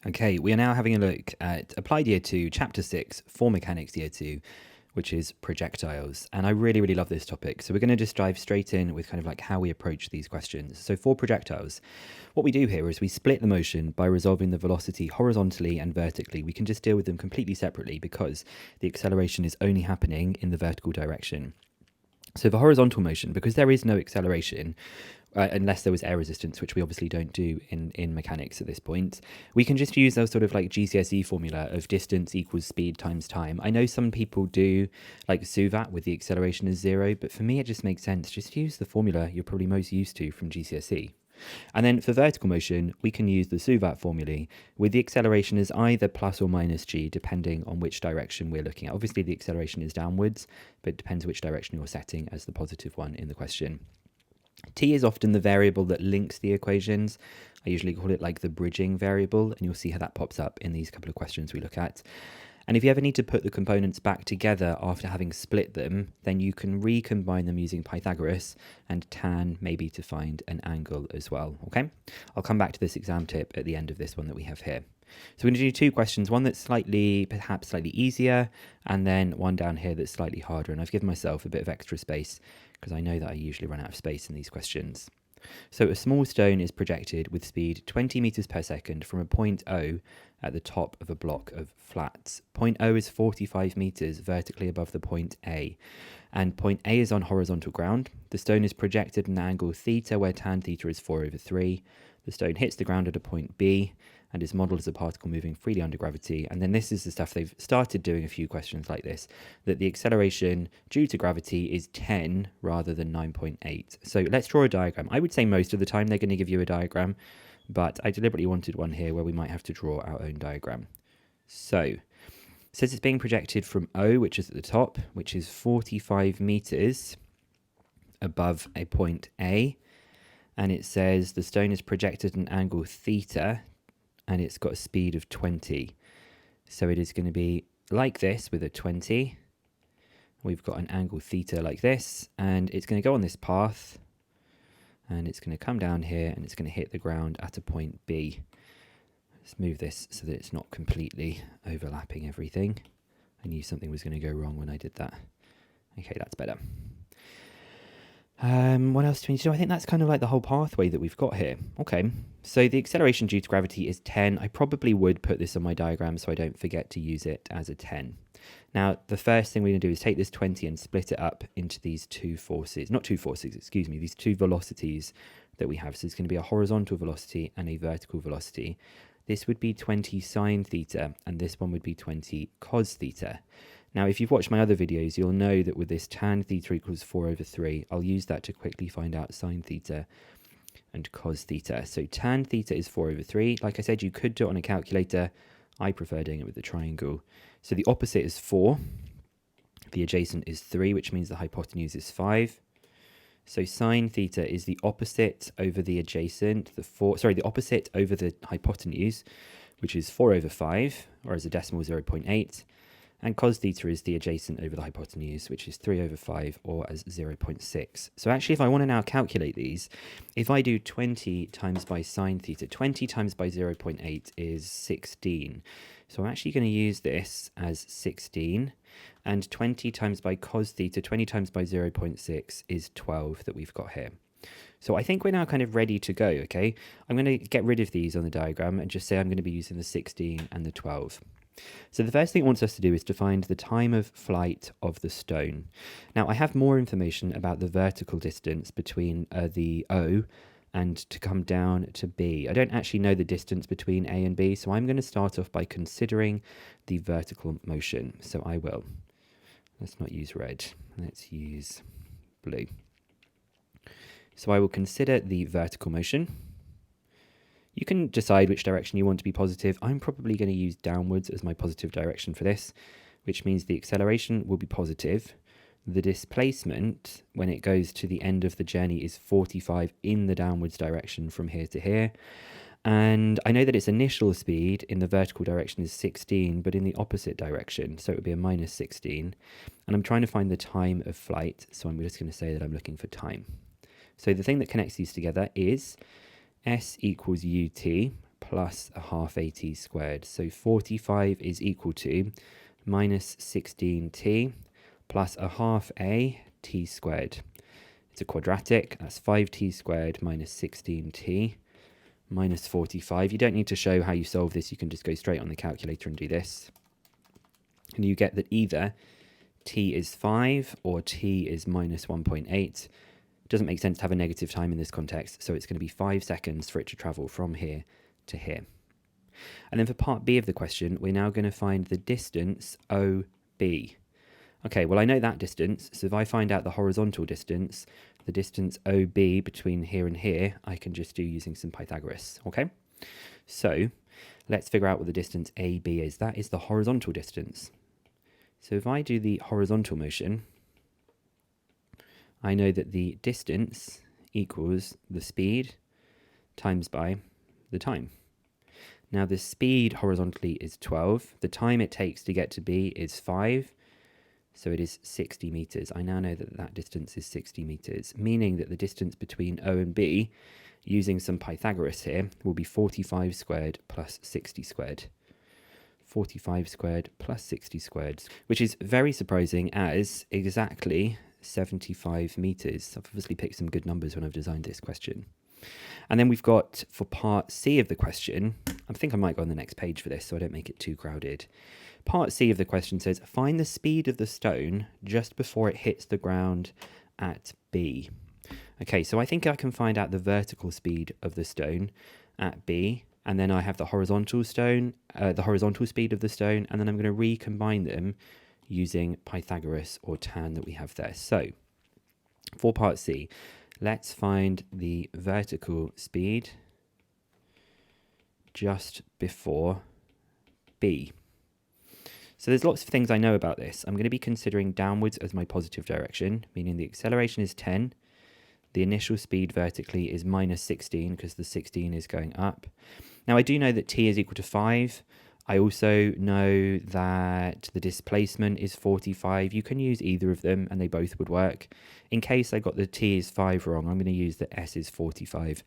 Okay, we are now having a look at Applied Year 2, Chapter 6, for Mechanics Year 2, which is projectiles. And I really, really love this topic. So we're going to just dive straight in with kind of like how we approach these questions. So for projectiles, what we do here is we split the motion by resolving the velocity horizontally and vertically. We can just deal with them completely separately because the acceleration is only happening in the vertical direction. So for horizontal motion, because there is no acceleration, unless there was air resistance, which we obviously don't do in mechanics at this point, we can just use those sort of like GCSE formula of distance equals speed times time. I know some people do like SUVAT with the acceleration as 0, but for me it just makes sense. Just use the formula you're probably most used to from GCSE. And then for vertical motion, we can use the SUVAT formulae with the acceleration as either plus or minus g, depending on which direction we're looking at. Obviously, the acceleration is downwards, but it depends which direction you're setting as the positive one in the question. T is often the variable that links the equations. I usually call it like the bridging variable, and you'll see how that pops up in these couple of questions we look at. And if you ever need to put the components back together after having split them, then you can recombine them using Pythagoras and tan maybe to find an angle as well, okay? I'll come back to this exam tip at the end of this one that we have here. So we're going to do two questions, one that's perhaps slightly easier, and then one down here that's slightly harder. And I've given myself a bit of extra space because I know that I usually run out of space in these questions. So a small stone is projected with speed 20 meters per second from a point O at the top of a block of flats. Point O is 45 meters vertically above the point A, and point A is on horizontal ground. The stone is projected at an angle theta where tan theta is 4/3. The stone hits the ground at a point B and is modelled as a particle moving freely under gravity. And then this is the stuff they've started doing a few questions like this, that the acceleration due to gravity is 10 rather than 9.8. So let's draw a diagram. I would say most of the time they're going to give you a diagram, but I deliberately wanted one here where we might have to draw our own diagram. So it says it's being projected from O, which is at the top, which is 45 meters above a point A. And it says the stone is projected at an angle theta, and it's got a speed of 20. So it is going to be like this with a 20. We've got an angle theta like this, and it's going to go on this path, and it's going to come down here, and it's going to hit the ground at a point B. Let's move this so that it's not completely overlapping everything. I knew something was going to go wrong when I did that. Okay, that's better. What else do we need to do? I think that's kind of like the whole pathway that we've got here. Okay, so the acceleration due to gravity is 10. I probably would put this on my diagram so I don't forget to use it as a 10. Now, the first thing we're going to do is take this 20 and split it up into these two forces. Not two forces, excuse me, these two velocities that we have. So it's going to be a horizontal velocity and a vertical velocity. This would be 20 sine theta, and this one would be 20 cos theta. Now, if you've watched my other videos, you'll know that with this tan theta equals 4/3, I'll use that to quickly find out sine theta and cos theta. So tan theta is 4/3. Like I said, you could do it on a calculator. I prefer doing it with the triangle. So the opposite is 4. The adjacent is 3, which means the hypotenuse is 5. So sine theta is the opposite over the adjacent, the opposite over the hypotenuse, which is 4/5, or as a decimal 0.8. And cos theta is the adjacent over the hypotenuse, which is 3/5, or as 0.6. So actually, if I want to now calculate these, if I do 20 times by sine theta, 20 times by 0.8 is 16. So I'm actually going to use this as 16. And 20 times by cos theta, 20 times by 0.6 is 12 that we've got here. So I think we're now kind of ready to go, okay? I'm going to get rid of these on the diagram and just say I'm going to be using the 16 and the 12. So the first thing it wants us to do is to find the time of flight of the stone. Now, I have more information about the vertical distance between the O and to come down to B. I don't actually know the distance between A and B, so I'm going to start off by considering the vertical motion. So I will. Let's not use red. Let's use blue. So I will consider the vertical motion. You can decide which direction you want to be positive. I'm probably going to use downwards as my positive direction for this, which means the acceleration will be positive. The displacement, when it goes to the end of the journey, is 45 in the downwards direction from here to here. And I know that its initial speed in the vertical direction is 16, but in the opposite direction, so it would be a minus 16. And I'm trying to find the time of flight, so I'm just going to say that I'm looking for time. So the thing that connects these together is S equals ut plus a half at squared. So 45 is equal to minus 16t plus a half a t squared. It's a quadratic, that's 5t squared minus 16t minus 45. You don't need to show how you solve this, you can just go straight on the calculator and do this. And you get that either t is 5 or t is minus 1.8. It doesn't make sense to have a negative time in this context, so it's going to be 5 seconds for it to travel from here to here. And then for part B of the question, we're now going to find the distance OB. Okay, well I know that distance, so if I find out the horizontal distance, the distance OB between here and here, I can just do using some Pythagoras, okay? So let's figure out what the distance AB is. That is the horizontal distance. So if I do the horizontal motion, I know that the distance equals the speed times by the time. Now the speed horizontally is 12. The time it takes to get to B is 5. So it is 60 meters. I now know that that distance is 60 meters, meaning that the distance between O and B, using some Pythagoras here, will be 45 squared plus 60 squared. 45 squared plus 60 squared, which is very surprising as exactly 75 meters. I've obviously picked some good numbers when I've designed this question. And then we've got, for part C of the question, I think I might go on the next page for this so I don't make it too crowded. Part C of the question says, find the speed of the stone just before it hits the ground at B. Okay, so I think I can find out the vertical speed of the stone at B, and then I have the horizontal speed of the stone, and then I'm going to recombine them using Pythagoras or tan that we have there. So, for part C, let's find the vertical speed just before B. So there's lots of things I know about this. I'm going to be considering downwards as my positive direction, meaning the acceleration is 10. The initial speed vertically is minus 16 because the 16 is going up. Now I do know that t is equal to 5. I also know that the displacement is 45. You can use either of them and they both would work. In case I got the t is 5 wrong, I'm going to use that s is 45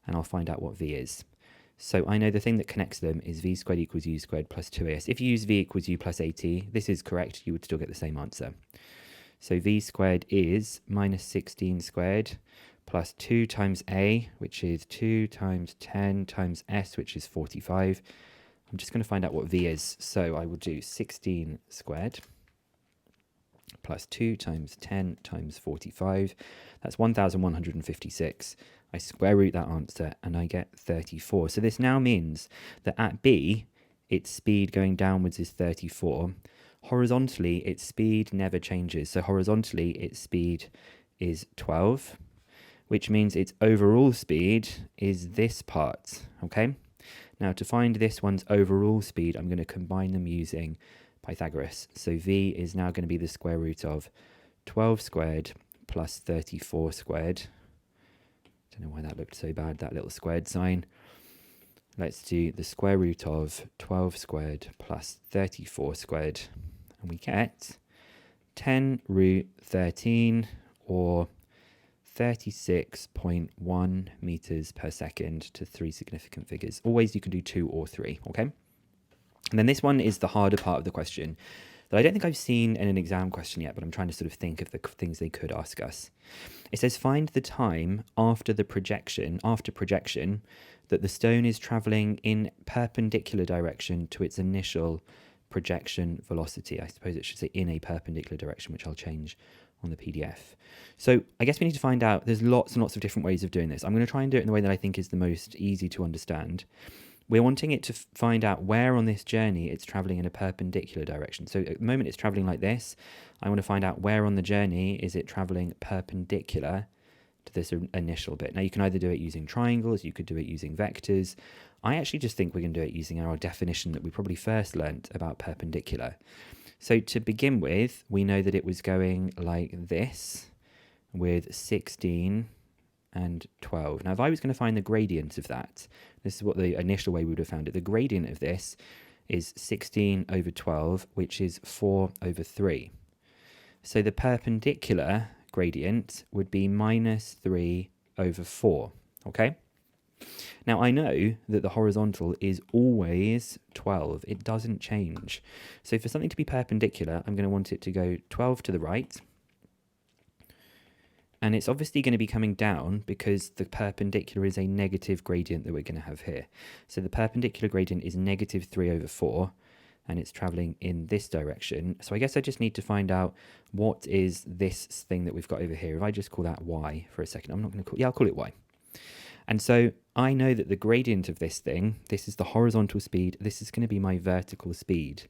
and I'll find out what v is. So I know the thing that connects them is v squared equals u squared plus 2as. If you use v equals u plus at, this is correct, you would still get the same answer. So v squared is minus 16 squared plus 2 times a, which is 2 times 10 times s, which is 45. I'm just going to find out what v is. So I will do 16 squared plus 2 times 10 times 45. That's 1,156. I square root that answer and I get 34. So this now means that at B, its speed going downwards is 34. Horizontally, its speed never changes. So horizontally, its speed is 12, which means its overall speed is this part, okay? Now to find this one's overall speed, I'm going to combine them using Pythagoras. So v is now going to be the square root of 12 squared plus 34 squared. Don't know why that looked so bad, that little squared sign. Let's do the square root of 12 squared plus 34 squared. And we get 10 root 13 or 36.1 meters per second to 3 significant figures. Always you can do 2 or 3, okay? And then this one is the harder part of the question that I don't think I've seen in an exam question yet, but I'm trying to sort of think of the things they could ask us. It says, find the time after projection, that the stone is traveling in perpendicular direction to its initial projection velocity. I suppose it should say in a perpendicular direction, which I'll change on the PDF. So I guess we need to find out, there's lots and lots of different ways of doing this. I'm going to try and do it in the way that I think is the most easy to understand. We're wanting it to find out where on this journey it's traveling in a perpendicular direction. So at the moment it's traveling like this. I want to find out where on the journey is it traveling perpendicular to this initial bit. Now you can either do it using triangles, you could do it using vectors. I actually just think we're going to do it using our definition that we probably first learnt about perpendicular. So to begin with, we know that it was going like this with 16 and 12. Now, if I was going to find the gradient of that, this is what the initial way we would have found it. The gradient of this is 16 over 12, which is 4 over 3. So the perpendicular gradient would be minus 3 over 4, okay? Now, I know that the horizontal is always 12. It doesn't change. So for something to be perpendicular, I'm going to want it to go 12 to the right. And it's obviously going to be coming down because the perpendicular is a negative gradient that we're going to have here. So the perpendicular gradient is negative 3 over 4, and it's traveling in this direction. So I guess I just need to find out what is this thing that we've got over here. If I just call that y for a second, I'm not going to call, yeah, I'll call it y. And so I know that the gradient of this thing, this is the horizontal speed, this is going to be my vertical speed.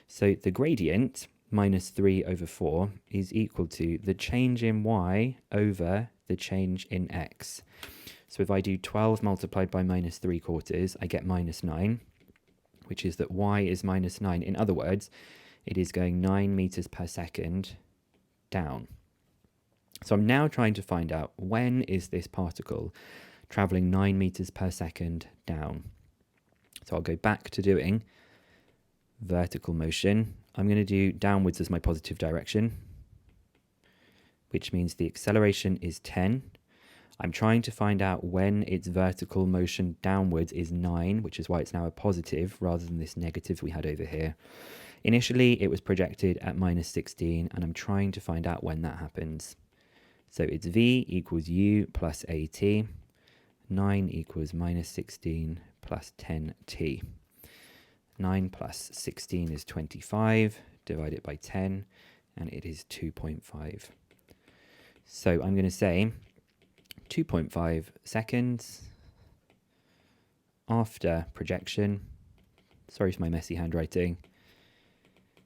So the gradient minus 3 over 4 is equal to the change in y over the change in x. So if I do 12 multiplied by minus 3/4, I get minus 9, which is that y is minus 9. In other words, it is going 9 meters per second down. So I'm now trying to find out when is this particle traveling 9 meters per second down. So I'll go back to doing vertical motion. I'm going to do downwards as my positive direction, which means the acceleration is 10. I'm trying to find out when its vertical motion downwards is 9, which is why it's now a positive rather than this negative we had over here. Initially, it was projected at minus 16, and I'm trying to find out when that happens. So it's v equals u plus at. 9 equals minus 16 plus 10t. 9 plus 16 is 25, divide it by 10, and it is 2.5. So I'm going to say 2.5 seconds after projection, sorry for my messy handwriting,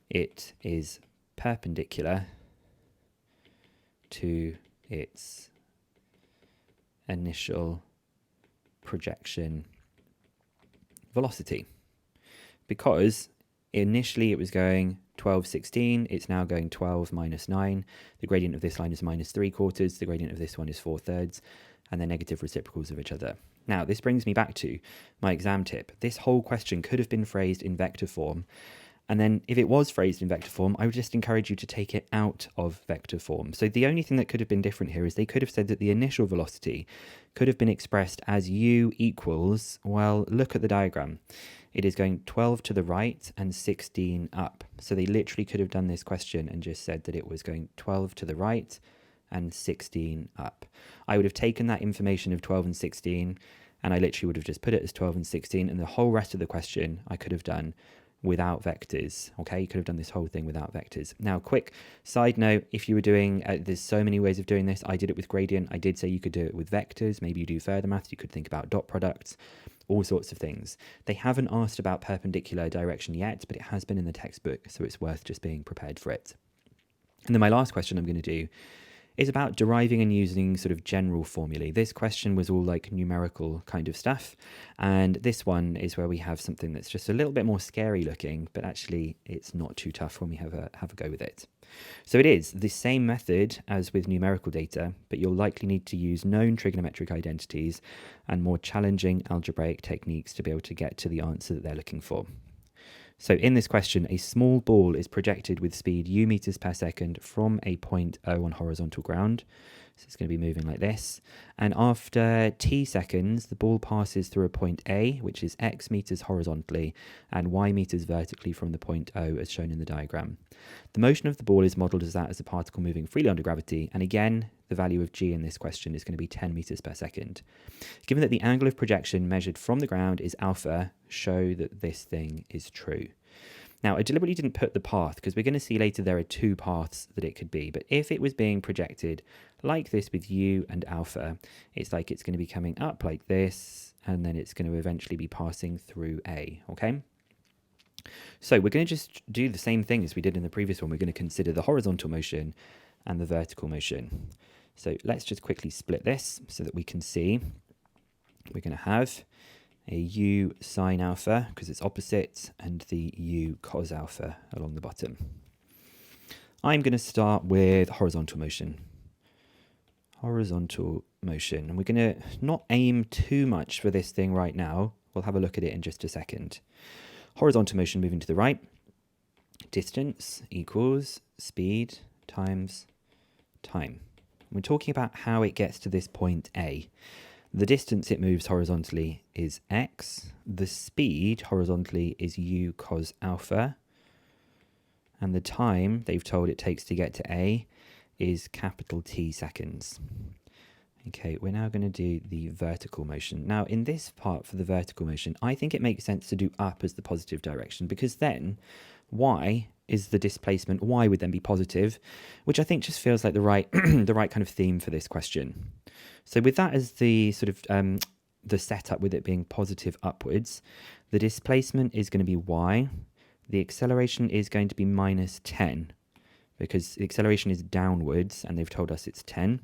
it is perpendicular to its initial projection velocity. Because initially it was going 12, 16, it's now going 12 minus 9. The gradient of this line is minus 3/4, the gradient of this one is 4/3, and they're negative reciprocals of each other. Now, this brings me back to my exam tip. This whole question could have been phrased in vector form, and then if it was phrased in vector form, I would just encourage you to take it out of vector form. So the only thing that could have been different here is they could have said that the initial velocity could have been expressed as u equals, well, look at the diagram. It is going 12 to the right and 16 up. So they literally could have done this question and just said that it was going 12 to the right and 16 up. I would have taken that information of 12 and 16, and I literally would have just put it as 12 and 16, and the whole rest of the question I could have done without vectors. Okay, you could have done this whole thing without vectors. Now, quick side note, if you were doing, there's so many ways of doing this. I did it with gradient. I did say you could do it with vectors. Maybe you do further maths. You could think about dot products, all sorts of things. They haven't asked about perpendicular direction yet, but it has been in the textbook, so it's worth just being prepared for it. And then my last question I'm going to do is about deriving and using sort of general formulae. This question was all like numerical kind of stuff, and this one is where we have something that's just a little bit more scary looking, but actually it's not too tough when we have a go with it. So it is the same method as with numerical data, but you'll likely need to use known trigonometric identities and more challenging algebraic techniques to be able to get to the answer that they're looking for. So in this question, a small ball is projected with speed u meters per second from a point O on horizontal ground. So it's going to be moving like this. And after t seconds, the ball passes through a point A, which is x meters horizontally and y meters vertically from the point O as shown in the diagram. The motion of the ball is modelled as that as a particle moving freely under gravity. And again, the value of g in this question is going to be 10 meters per second. Given that the angle of projection measured from the ground is alpha, show that this thing is true. Now, I deliberately didn't put the path because we're going to see later there are two paths that it could be. But if it was being projected like this with u and alpha, it's like it's going to be coming up like this, and then it's going to eventually be passing through A, okay? So we're going to just do the same thing as we did in the previous one. We're going to consider the horizontal motion and the vertical motion. So let's just quickly split this so that we can see. We're going to have a u sine alpha because it's opposite, and the u cos alpha along the bottom. I'm going to start with horizontal motion. Horizontal motion. And we're going to not aim too much for this thing right now. We'll have a look at it in just a second. Horizontal motion moving to the right. Distance equals speed times time. We're talking about how it gets to this point A. The distance it moves horizontally is x. The speed horizontally is u cos alpha. And the time they've told it takes to get to A is capital T seconds. Okay, we're now going to do the vertical motion. Now, in this part for the vertical motion, I think it makes sense to do up as the positive direction, because then y is the displacement. Y would then be positive, which I think just feels like the right the right kind of theme for this question. So with that as the sort of the setup, with it being positive upwards, the displacement is going to be y. The acceleration is going to be minus 10, because the acceleration is downwards, and they've told us it's 10.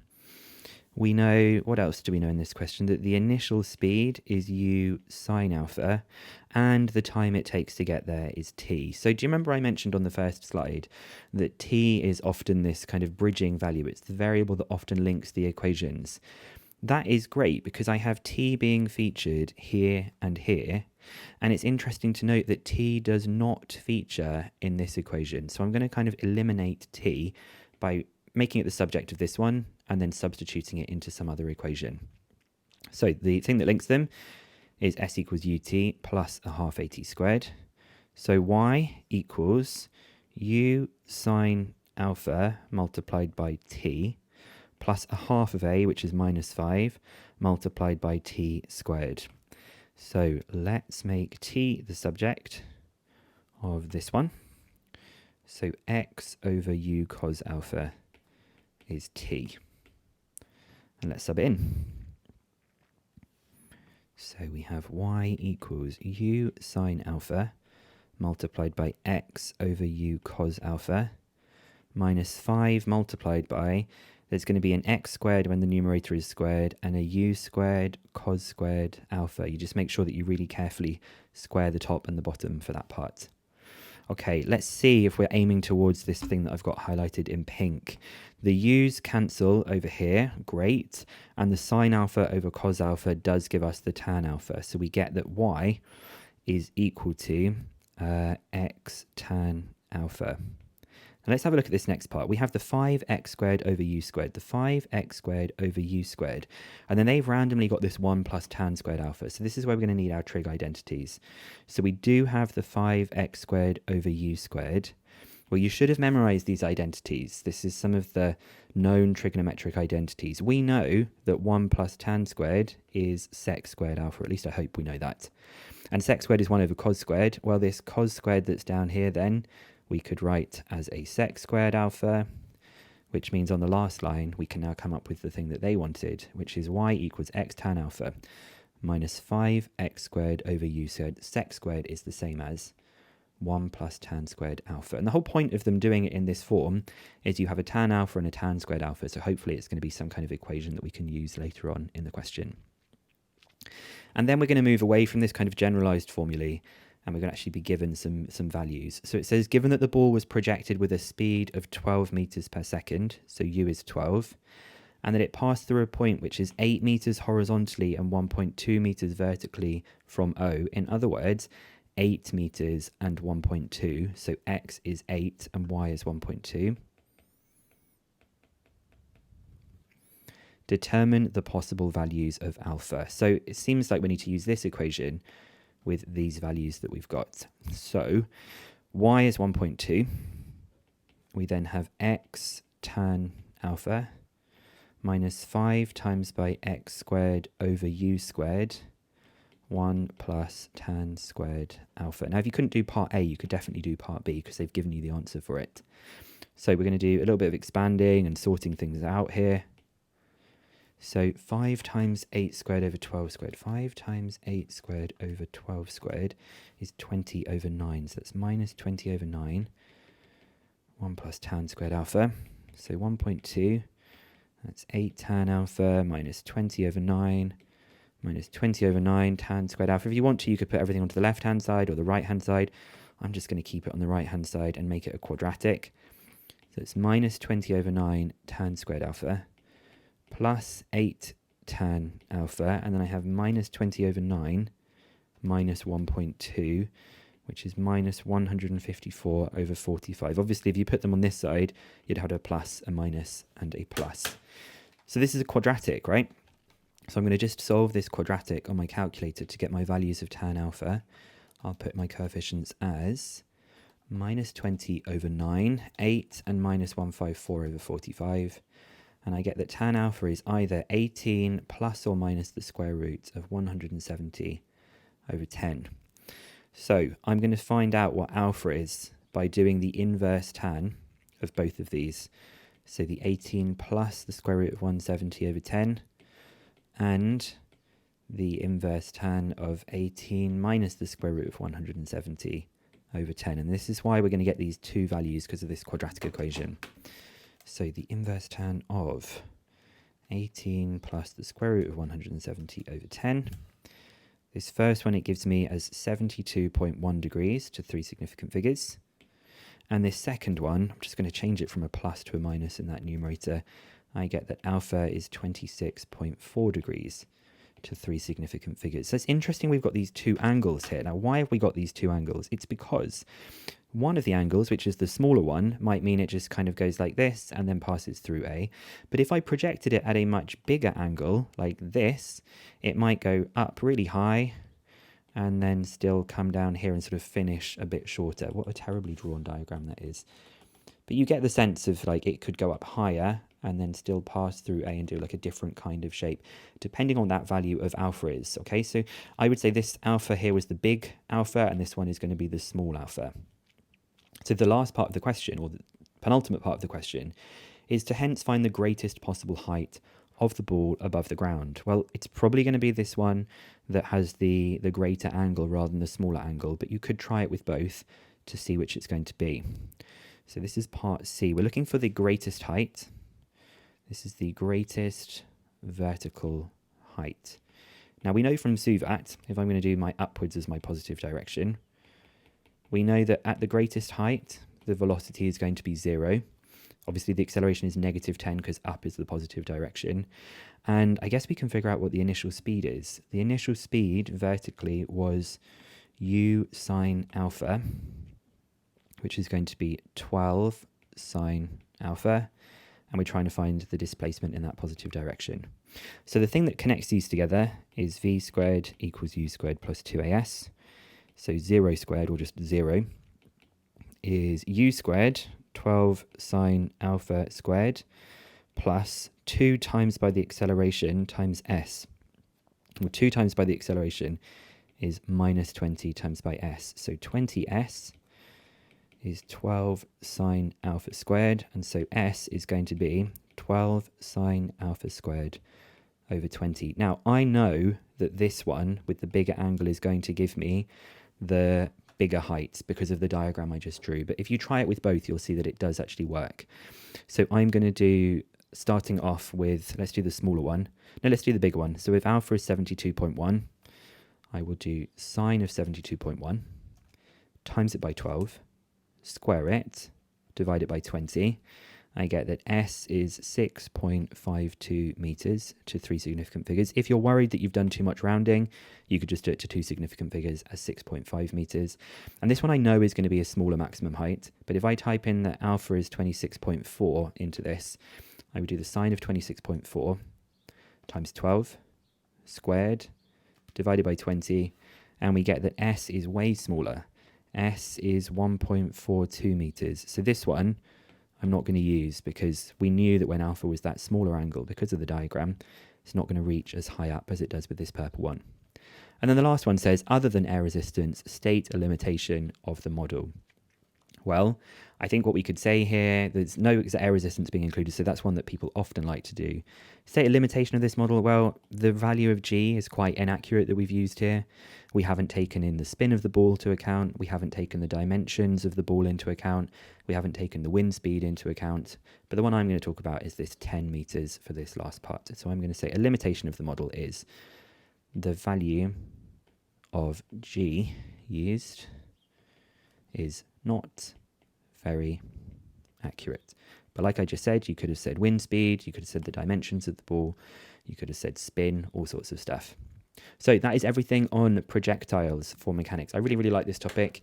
We know, what else do we know in this question? That the initial speed is u sine alpha, and the time it takes to get there is t. So do you remember I mentioned on the first slide that t is often this kind of bridging value? It's the variable that often links the equations. That is great, because I have t being featured here and here, and it's interesting to note that t does not feature in this equation. So I'm going to kind of eliminate t by making it the subject of this one, and then substituting it into some other equation. So the thing that links them is s equals ut plus a half at squared. So y equals u sine alpha multiplied by t plus a half of a, which is minus 5, multiplied by t squared. So let's make t the subject of this one. So x over u cos alpha is t. And let's sub it in. So we have y equals u sine alpha multiplied by x over u cos alpha minus 5 multiplied by, there's going to be an x squared when the numerator is squared, and a u squared cos squared alpha. You just make sure that you really carefully square the top and the bottom for that part. Okay, let's see if we're aiming towards this thing that I've got highlighted in pink. The u's cancel over here, great, and the sine alpha over cos alpha does give us the tan alpha. So we get that y is equal to x tan alpha. And let's have a look at this next part. We have the 5x squared over u squared, the 5x squared over u squared. And then they've randomly got this 1 plus tan squared alpha. So this is where we're going to need our trig identities. So we do have the 5x squared over u squared. Well, you should have memorized these identities. This is some of the known trigonometric identities. We know that 1 plus tan squared is sec squared alpha. At least I hope we know that. And sec squared is 1 over cos squared. Well, this cos squared that's down here then, we could write as a sec squared alpha, which means on the last line, we can now come up with the thing that they wanted, which is y equals x tan alpha minus 5x squared over u squared. Sec squared is the same as 1 plus tan squared alpha. And the whole point of them doing it in this form is you have a tan alpha and a tan squared alpha. So hopefully it's going to be some kind of equation that we can use later on in the question. And then we're going to move away from this kind of generalized formulae, and we're going to actually be given some values. So it says, given that the ball was projected with a speed of 12 meters per second, so u is 12, and that it passed through a point which is 8 meters horizontally and 1.2 meters vertically from O. In other words, 8 meters and 1.2. So x is 8 and y is 1.2. Determine the possible values of alpha. So it seems like we need to use this equation with these values that we've got. So y is 1.2. We then have x tan alpha minus 5 times by x squared over u squared, 1 plus tan squared alpha. Now, if you couldn't do part A, you could definitely do part B, because they've given you the answer for it. So we're going to do a little bit of expanding and sorting things out here. So 5 times 8 squared over 12 squared. 5 times 8 squared over 12 squared is 20 over 9. So that's minus 20 over 9. 1 plus tan squared alpha. So 1.2. That's 8 tan alpha minus 20 over 9. Minus 20 over 9 tan squared alpha. If you want to, you could put everything onto the left-hand side or the right-hand side. I'm just going to keep it on the right-hand side and make it a quadratic. So it's minus 20 over 9 tan squared alpha plus 8 tan alpha, and then I have minus 20 over 9 minus 1.2, which is minus 154 over 45. Obviously, if you put them on this side, you'd have a plus, a minus, and a plus. So this is a quadratic, right? So I'm going to just solve this quadratic on my calculator to get my values of tan alpha. I'll put my coefficients as minus 20 over 9, 8, and minus 154 over 45. And I get that tan alpha is either 18 plus or minus the square root of 170 over 10. So I'm going to find out what alpha is by doing the inverse tan of both of these. So the 18 plus the square root of 170 over 10, and the inverse tan of 18 minus the square root of 170 over 10. And this is why we're going to get these two values, because of this quadratic equation. So the inverse tan of 18 plus the square root of 170 over 10. This first one it gives me as 72.1 degrees to three significant figures. And this second one, I'm just going to change it from a plus to a minus in that numerator. I get that alpha is 26.4 degrees to three significant figures. So it's interesting we've got these two angles here. Now, why have we got these two angles? It's because one of the angles, which is the smaller one, might mean it just kind of goes like this and then passes through A. But if I projected it at a much bigger angle, like this, it might go up really high and then still come down here and sort of finish a bit shorter. What a terribly drawn diagram that is. But you get the sense of like it could go up higher and then still pass through A and do like a different kind of shape, depending on that value of alpha is. Okay, so I would say this alpha here was the big alpha and this one is going to be the small alpha. So the last part of the question, or the penultimate part of the question, is to hence find the greatest possible height of the ball above the ground. Well, it's probably going to be this one that has the greater angle rather than the smaller angle, but you could try it with both to see which it's going to be. So this is part C. We're looking for the greatest height. This is the greatest vertical height. Now we know from Suvat, if I'm going to do my upwards as my positive direction, we know that at the greatest height, the velocity is going to be 0. Obviously, the acceleration is negative 10 because up is the positive direction. And I guess we can figure out what the initial speed is. The initial speed vertically was u sine alpha, which is going to be 12 sine alpha. And we're trying to find the displacement in that positive direction. So the thing that connects these together is v squared equals u squared plus 2as. So 0 squared, or just 0, is u squared, 12 sine alpha squared, plus 2 times by the acceleration times s. Well, 2 times by the acceleration is minus 20 times by s. So 20s is 12 sine alpha squared, and so s is going to be 12 sine alpha squared over 20. Now, I know that this one with the bigger angle is going to give me the bigger height because of the diagram I just drew. But if you try it with both, you'll see that it does actually work. So I'm going to do, starting off with, let's do the smaller one. No, let's do the bigger one. So if alpha is 72.1, I will do sine of 72.1, times it by 12, square it, divide it by 20. I get that s is 6.52 meters to three significant figures. If you're worried that you've done too much rounding, you could just do it to two significant figures as 6.5 meters. And this one I know is going to be a smaller maximum height, but if I type in that alpha is 26.4 into this, I would do the sine of 26.4 times 12 squared divided by 20, and we get that s is way smaller. S is 1.42 meters. So this one I'm not going to use because we knew that when alpha was that smaller angle, because of the diagram, it's not going to reach as high up as it does with this purple one. And then the last one says, other than air resistance, state a limitation of the model. Well, I think what we could say here, there's no air resistance being included, so that's one that people often like to do. State a limitation of this model. Well, the value of g is quite inaccurate that we've used here. We haven't taken in the spin of the ball to account. We haven't taken the dimensions of the ball into account. We haven't taken the wind speed into account. But the one I'm going to talk about is this 10 meters for this last part. So I'm going to say a limitation of the model is the value of g used is not very accurate. But like I just said, you could have said wind speed, you could have said the dimensions of the ball, you could have said spin, all sorts of stuff. So that is everything on projectiles for mechanics. I really, really like this topic.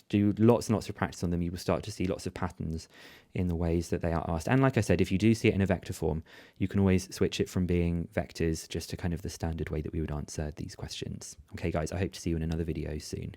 Do lots and lots of practice on them. You will start to see lots of patterns in the ways that they are asked. And like I said, if you do see it in a vector form, you can always switch it from being vectors just to kind of the standard way that we would answer these questions. Okay, guys, I hope to see you in another video soon.